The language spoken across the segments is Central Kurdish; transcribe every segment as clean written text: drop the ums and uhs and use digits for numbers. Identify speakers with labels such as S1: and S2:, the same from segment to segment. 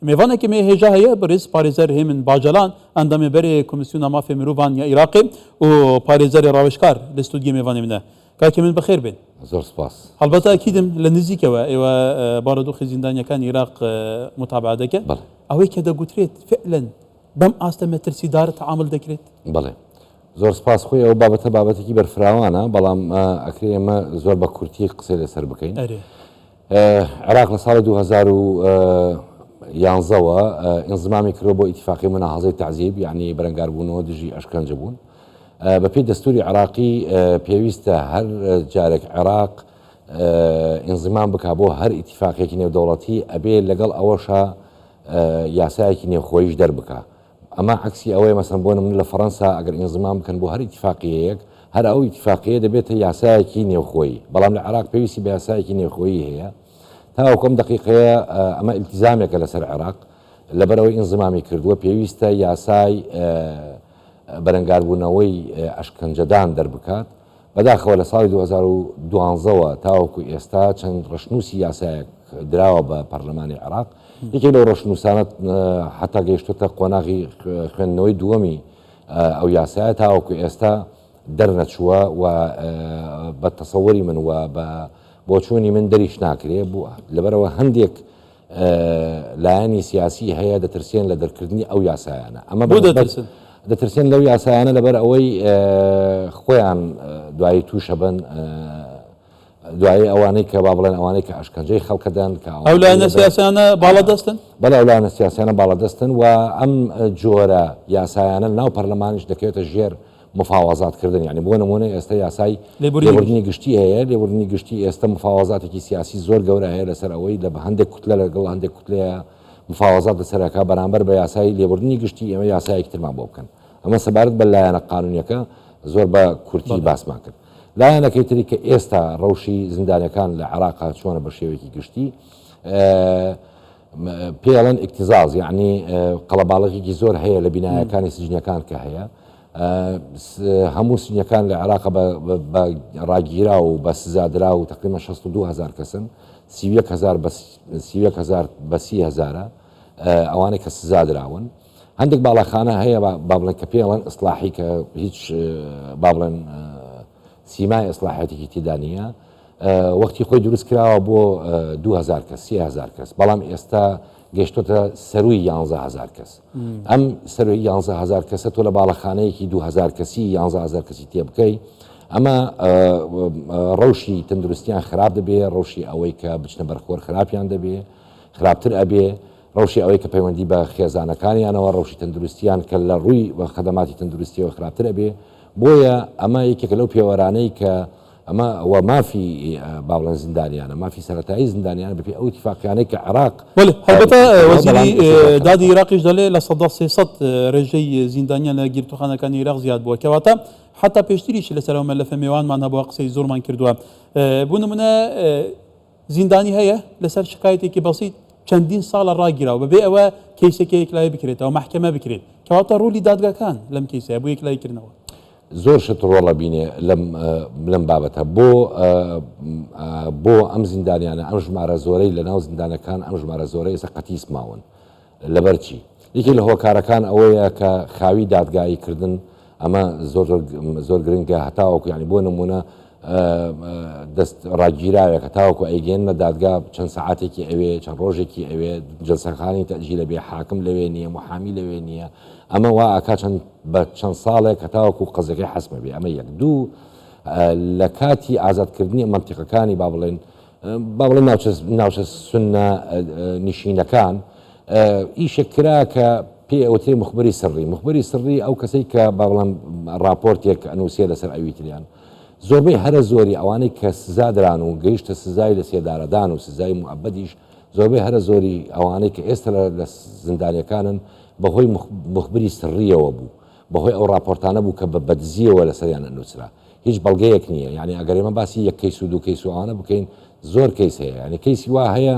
S1: میوانه که می هجا هیا برز پارێزەر هێ من باجلان ئەندامێبەرێ کۆمیسیۆنا مافێ مرۆڤان یا عێراقێ و پارێزەری ڕاوێژکار لە ستودیۆ میوانێ منە کاکێ من بەخێر بێن.
S2: زۆر سپاس.
S1: هەڵبەتە ئەکیدم لە نزیکەوە ئێوە بارودۆخی زیندانیەکان عێراق متابعە دەکەن ئەوەی کە دەگوترێت فعلا بەم ئاستە مەترسیدارە تەعامل دەکرێت.
S2: بەڵێ زۆر سپاس خۆی ئەو بابەتە بابەتێکی بەرفراوانە بەڵام ئەکرێ ئێمە زۆر بە کورتی قسەی لەسەر بکەین. عێراق لە ساڵی 2011ەوە ئینزمامی کردەوە بۆ ئیتیفاقی مناهەزەی تعزیب یعنی بەرەنگاربوونەوە دژی ئەشکەنجە بوون. بەپێی دەستوری عێراقی پێویستە هەر جارێک عێراق ئینزمان بکا بۆ هەر ئیتیفاقێکی نێودەوڵەتی ئەبێ لەگەڵ ئەوەشە یاسایەکی نێوخۆییش دەربکە. ئەمە عکسی ئەوەیە مەسەن بۆ نمونە لە فەڕەنسا ئەگەر ئینزمان بکەن بۆ هەر ئیتیفاقیەیەک هەر ئەو ئیتیفاقیە دەبێتە یاسایەکی نێوخۆیی بەڵام لە عێراق پێویستی بە یاسایەکی نێوخۆیی هەیە تاوەکۆم دقیقەیە ئەمە ئیلتیزامێکە لەسەر عێراق لەبەرەوەی ئینزمامی کردووە پێویستە یاسای بەرەنگاربوونەوەی ئەشکەنجەدان دەربکات بەداخەوە لە ساڵی 2012ەوە تاوەکو ئێستا چەند ڕەشنووسی یاسایەک دراوە بە پەرلەمانی عێراق یەکێک لەو ڕەشنووسانە حتا گەیشتوتە قۆناغی خوێندنەوەی دووەمی ئەو یاسایە تاوەکو ئێستا دەرنەچووە و بە تەسەوەری من وە بە بۆچوونی من دەریش ناکرێ بووە لەبەرەوە هەندێک لایەنی سیاسی هەیە دەترسێن لە دەرکردنی ئەو یاسایانە ئەمە دەترسێن لەو یاسایانە لەبەر ئەوەی خۆیان دوایی تووشە بن دوایی ئەوانەی کە با بڵێن ئەوانەی کە ئەشکەنجەی خەڵکەدان کە
S1: ئەو لایەنە سیاسیانە باڵەدەستن
S2: بەڵێ ئەو لایەنە سیاسیانە باڵەدەستن و ئەم جۆرە یاسایانە ناو پەرلەمانیش دەکەوێتە ژێر مفاوەزاتکردن یعنی بۆ نمونە ئێستا یاسای لێبوردنی گشتی هەیە لێبوردنی گشتی ئێستا مفاوەزاتێکی سیاسی زۆر گەورە هەیە لەسەر ئەوەی لە هەندێک کوتلە لەگەڵ هەندێک کوتلەیە مفاوەزات لەسەرەکە بەرامبەر بە یاسای لێبوردنی گشتی ئێمە یاسایەکی ترمان بۆ بکەن ئەمە سەبارەت بە لایەنە قانونیەکە زۆر بە کورتی باسمان کرد لایەنەکەی تری کە ئێستا ڕەوشی زیندانیەکان لە عێراقا چۆنە بە شێوەیەکی گشتی پێڵەن ئیکتیزاز یعنی قەڵەباڵغێکی زۆر هەیە لە بینایەکانی سجنەکان کە هەیە هەموو سنیەکان لە عێراقا بە ڕاگیرا و بە سزادرا و تقریبا 62,000 کەسن 31,000 بە 30,000 ئەوانەی کە سزادراون هەندێک باڵەخانە هەیە با بڵێن کە پێڵەن ئیسلاحی کە هیچ با بڵێن سیمای ئیسلاحەتێکی تێدا نیە وەختی خۆی دروست کراوە بۆ 2,000 کەس 30,000 کەس بەڵام ئێستا گەشتۆتە سەروی 11,000 کەس ئەم سەروی 11,000 کەسە تۆ لە باڵەخانەیەکی 2,000 کەسی 11,000 کەسی تێ بکەی ئەمە ڕەوشی تەندروستیان خراپ دەبێ ڕەوشی ئەوەی کە بچنە بەرخۆر خراپیان دەبێ خراپتر ئەبێ ڕەوشی ئەوەی کە پەیوەندی بە خێزانەکانیانەوە ڕەوشی تەندروستیان کە لە ڕووی بە خەدەماتی تەندروستیەوە خراپتر ئەبێ بۆیە ئەمە یەکێک لەو پێوەرانەی کە ئەمە ئەوە مافی باڵەن زیندانیانە مافی سەرەتایی زیندانیانە بەپێی ئەو اتفاقیانەی کە عێراق
S1: هەڵبەتە وەزیری دادی عێراقیش دەڵێ لە 300 ڕێژەی زیندانیان لە گیرتوخانەکانی عێراق زیاد بووە کەواتە حتا پێشتریش لەسەرەوە مەلەفە میوانمان هەبووە قسەی زۆرمان کردووە بۆ نمونە زیندانی هەیە لەسەر شکایەتێکی بەسیط چەندین ساڵە ڕاگیراوە بەبێ ئەوە کەیسێکی یەکلایی بکرێتەوە محکەمە بکرێت کەواتە ڕوولی دادگاکان لەم کەیسەیە بۆ یەکلاییکردنەوە
S2: زۆر شت ڕۆڵە بینێ لەم بابەتە بۆ ئەم زیندانیانە ئەم ژمارە زۆرەی لە ناو زیندانەکان ئەم ژمارە زۆرەی ئێستا قەتیس ماون لەبەرچی یەکی لە هۆکارەکان ئەوەیە کە خاوی دادگاییکردن ئەمە زۆر گرنگە هەتاوەکو یعنی بۆ نمونە دەست ڕاگیراوێک هەتاوەکو ئەیگەێنە دادگا چەند سەعاتێکی ئەوێ چەند ڕۆژێکی ئەوێ جلسەخانی تەجیلە بێ حاکم لەوێ نییە محامی لەوێ نییە ئەمە وا ئاکا بە چەند ساڵێک هەتاوەکو قەزەکەی حەسمە بێ ئەمە یەک دوو لە کاتی ئازادکردنی منتیقەکانی با بڵێن ناوچە سنە نشینەکان ئیشێک کرا کە پێ ئەوتێ مخبەری سڕی ئەو کەسەی کە با بڵێن راپۆرتێک ئەنووسێ لەسەر ئەویتریان زۆربەی هەرە زۆری ئەوانەی کە سزادران و گەیشتە سزای لە سێدارەدان و سزای موعەبەدیش زۆربەی هەرە زۆری ئەوانەی کە ئێستا لە زیندانیەکانن بەهۆی مخبەری سڕیەوە بوو بەهۆی ئەو راپۆرتانە بوو کە بە بەدزیەوە لەسەریان ئەنووسرا هیچ بەڵگەیەک نییە یعنی ئەگەر ئێمە باسی یەک کەیس و دوو کەیس و ئەوانە بکەین زۆر کەیس هەیە یعنی کەیسی وا هەیە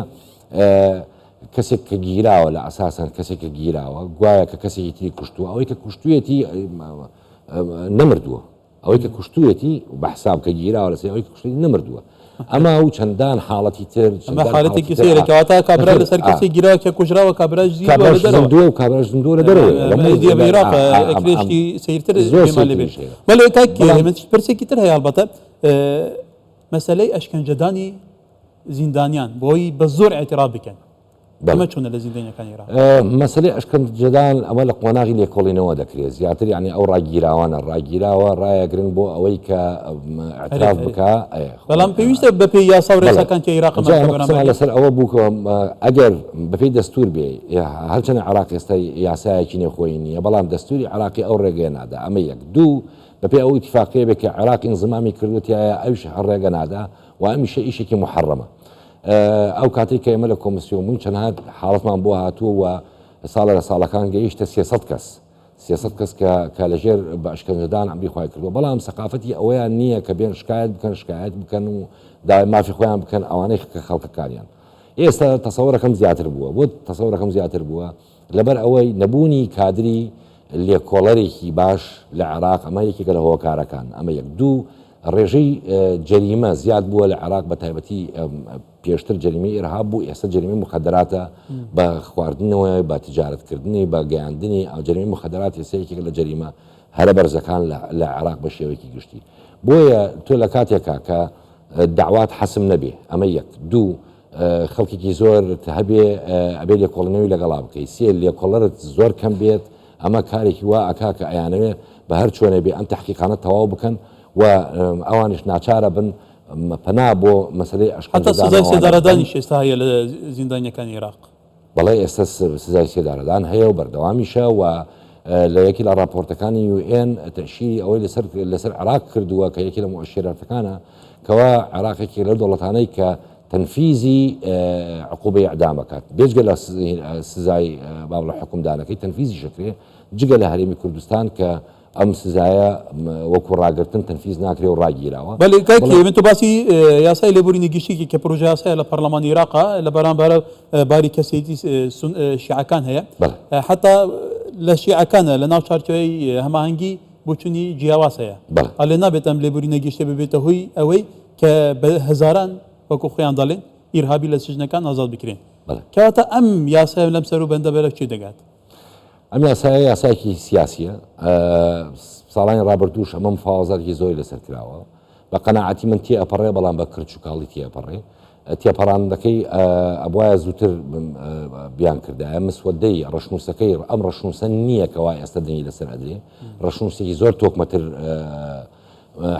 S2: کەسێک کە گیراوە لە ئەساسەن کەسێک کە گیراوە گوایە کە کەسێکی تری کوشتووە ئەوەی کە کوشتوویەتی نەمردووە ئەوەی کە کوشتوویەتی بە حساب کە گیراوە لەسەر ئەوەی کە کوشتووی نەمردووە ئەمە و چەندان حاڵەتی تر
S1: ئەمە حالەتێکی سەیرە کەواتە کابرا لەسەر کەسی گیرا کە کوژراوە کابراژ
S2: زیندووە و کابراژ زیندووە لە دەرەوە
S1: عێراق ئەکرێشتی سەیرتر پێمان لێ بێت بەڵێ کاک من پرسێکی تر هەیە ئەڵبەتە مەسەلەی ئەشکەنجەدانی زیندانیان بۆی بە زۆر اعتراف بکەن ئەمە چۆنە لە زیندانیەکانی عێراق
S2: مەسەلەی ئەشکەنجەدان ئەمە لە قۆناغی لێکۆڵینەوە دەکرێت زیاتر یعنی ئەو ڕاگیراوانە ڕاگیراوە ڕایەگرن بۆ ئەوەی کە اعتراف بکە
S1: بەڵام پێویستە بەپێی یاسا و ڕێساکان کە عێراق
S2: لەسەر ئەوە بوو ئەگەر بەپێی دەستور بێ هەرچەنە عێراق ئێستا یاسایەکی نێخۆی نییە بەڵام دەستوری عێراقی ئەو ڕێگەیە نادا ئەمە یەک دوو بەپێی ئەو ئیتفاقیە بێت کە عێراق ئینزمامی کردوتیایە ئەوش هەر ڕێگە نادا و ئەمیشە ئیشێکی محەڕەمە ئەو کاتێک کە ئێمە لە کۆمسیۆن چەند حاڵەتمان بۆ هاتووە و ساڵە لە ساڵەکان گەیشتە 300 کەس کە لەژێر بە ئەشکەنجەدان ئەمری خۆی کردووە بەڵام سەقافەتی ئەوەیان نییە کە بێن شکایەت بکەن و داوای مافی خۆیان بکەن ئەوانەی کە خەڵکەکانیان ئێستا تەسەوڕەکەم زیاتر بووە بۆ تەسەوڕەکەم زیاتر بووە لەبەر ئەوەی نەبوونی کادری لێکۆڵەرێکی باش لە عێراق ئەمە یەکێکە لە هۆکارەکان ئەمە یەک دوو ڕێژەی جەریمە زیاد بووە لە عێراق بە تایبەتی پێشتر جەریمەی ئێرهاب بوو ئێستا جەریمەی مخدراتە بە خواردنەوە بە تجارەتکردنی بە گەیاندنی ئەو جەریمەی مخدرات ێسەیەکێک لە جەریمە هەرە بەرزەکان لە عێراق بە شێوەیەکی گشتی بۆیە تۆ لە کاتێکا کە داوات حەسم نەبێ ئەمە یەک دوو خەڵکێکی زۆر هەبێ ئەبێ لێکۆڵینەوەی لەگەڵا بکەیت سێ لێکۆڵەرت زۆر کەم بێت ئەمە کارێکی وا ئەکا کە ئەیانەوێ بە هەر چۆنە بێ ئەم تەحقیقانە تەواو بکەن و ئەوانش ناچارە بن پەنا بۆ مەسەلەی
S1: سزای سێدارەدانی ئێستا هەیە لە زیندانیەکانی عێراق
S2: بەڵێ ئێستا سزای سێدارەدان هەیە و بەردەوامیشە و لە یەکی لە راپۆرتەکانی UN تەشیری ئەوەی لەسەر عێراق کردووە کە یەکی لە مؤشراتەکانە کەوا عێراقێکی لەو دەوڵەتانەی کە تەنفیزی عقوبەی ئەعدام بکات بێجگە لە سزای بابڵە حکومدانەکەی تەنفیزی شکرێ جگە لە هەرێمی کوردستان کە ئەم سزایە وەکو ڕاگرتن تەنفیز ناکرێ و ڕاگیراوە
S1: بەڵێ کاکی من تو باسی یاسای لێبوورینی گشتێکی کە پرۆژە یاسایە لە پەرلەمانی عێراقا لە بەرامبەر باری کەسێتی شیعەکان هەیە حتا لە شیعەکانە لە ناو چارچۆی هەماهەنگی بۆچوونی جیاواز هەیە ئەلێ نابێت ئەم لێبوورینە گشتە ببێتە هۆی ئەوەی کە بە هەزاران وەکو خۆیان دەڵێن ئیرهابی لە سژنەکان ئازاد بکرێن کەواتە ئەم یاسای لەم سەر و بەندە بەرە چی دەگات
S2: ئەم یاسایەکی سیاسیە ساڵانی ڕابردووش ئەمە مفاوەزەتی زۆری لەسەر کراوە بە قەناعەتی من تێ ئەپەڕێ بەڵام بە کرچ و کاڵی تێپەڕێ تێپەڕاندەکەی ئەبواە زووتر بیان کردایە مسوەدەی ڕەشنووسەکەی ئەم ڕەشنووسە نییە کەوا ئێستا دەنگی لەسەر ئەدرێ ڕەشنووسێکی زۆر تۆکمەتر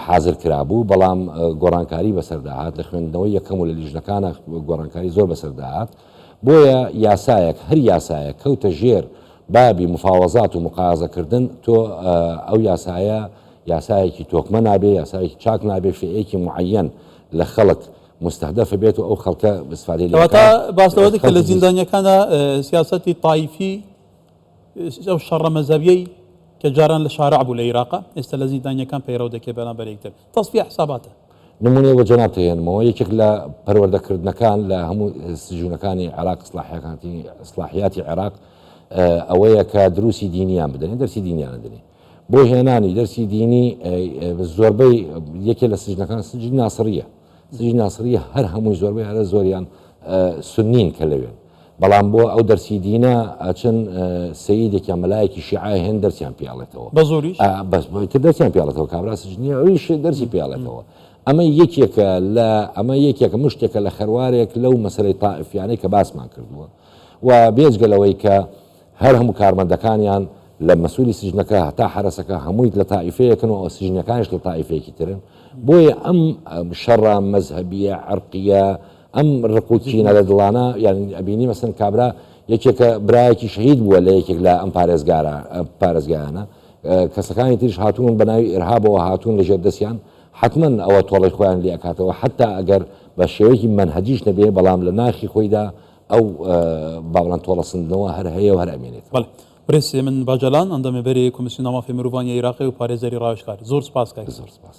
S2: حاضر کرابوو بەڵام گۆڕانکاری بەسەرداهات لە خوێندنەوەی یەکەم و لە لیژنەکانە گۆڕانکاری زۆر بەسەرداهات بۆیە یاسایەک هەر یاسایە کەوتە ژێر بابی مفاوەزات و مقازەکردن تۆ ئەو یاسایەکی تۆکمە نابێ یاسایەکی چاک نابێ فئەیەکی معەن لە خەڵک مستهدەفە بێت و ئەو خەڵکە بستفادەی
S1: لەواتە باسەوە کە لە زیندانیەکانە سیاسەتی تایفی ئەو شەڕە مەزەبیەی کە جاران لە شارع بوو لە عێراق ئێستا لە زیندانیەکان پەیڕەو دەکەێت بەرامبەر یەکتر تەصفیە حساباتە
S2: نمونێ بە جەناب تێنمەوە یەکێک لە پەروەردەکردنەکان لە هەموو سجوونەکانی عێراق ئیسلاحیاتی عێراق ئەوەیە کە دروسی دینیان بدەنێ دەرسی دینیانە دەنێ بۆ هێنانی دەرسی دینی زۆربەی یەکێ لە سجنەکان سجی ناسریە هەر هەمووی زۆربەی هەرە زۆریان سنین کە لەوێن بەڵام بۆ ئەو دەرسی دینە ئەچن سەیدێکیان مەلایەکی شیعای هێن دەرسیان پیاڵێتەوە
S1: بە زۆریش
S2: بەتر دەرسیان پیاڵێتەوە کابرا سجنیە ئەویش دەرسی پیاڵێتەوە ئەمە یەکێکە مشتێکە لە خەروارێک لەو مەسەلەی تائیفیانەی کە باسمان کردووە و بێجگەلەوەی کە هەر هەموو کارمەندەکانیان لە مەسوولی سجنەکە هەتا حرەسەکە هەمووی لە تائیفەیەکن و سجنەکانش لە تائیفەیەکی ترن بۆیە ئەم شەڕە مەزهەبیە عەرقیە ئەم ڕقوچینە لە دڵانە یان ئەبینی مەسن کابرا یەکێکە برایەکی شەهید بووە لە یەکێک لە ئەم پارێزگایانە کەسەکانی تریش هاتوون بە ناوی ئێرهابەوە هاتوون لەژێر دەستیان حتمما ئەوە تۆڵی خۆیان لێ ئەکاتەوە حتا ئەگەر بە شێوەیەکی منهەجیش نەبێ بەڵام لە ناخی خۆیدا ئەو باڵان تۆڵەسندنەوە هەر هەیە و هەر ئەمێنێت
S1: برێس من باجەلان ئەندەمێ بەرێ کۆمیسیۆنە مافی مرۆڤانی عێراقی و پارێزەری ڕاوێژکار زۆر سپاس کاک.
S2: زۆر سپاس.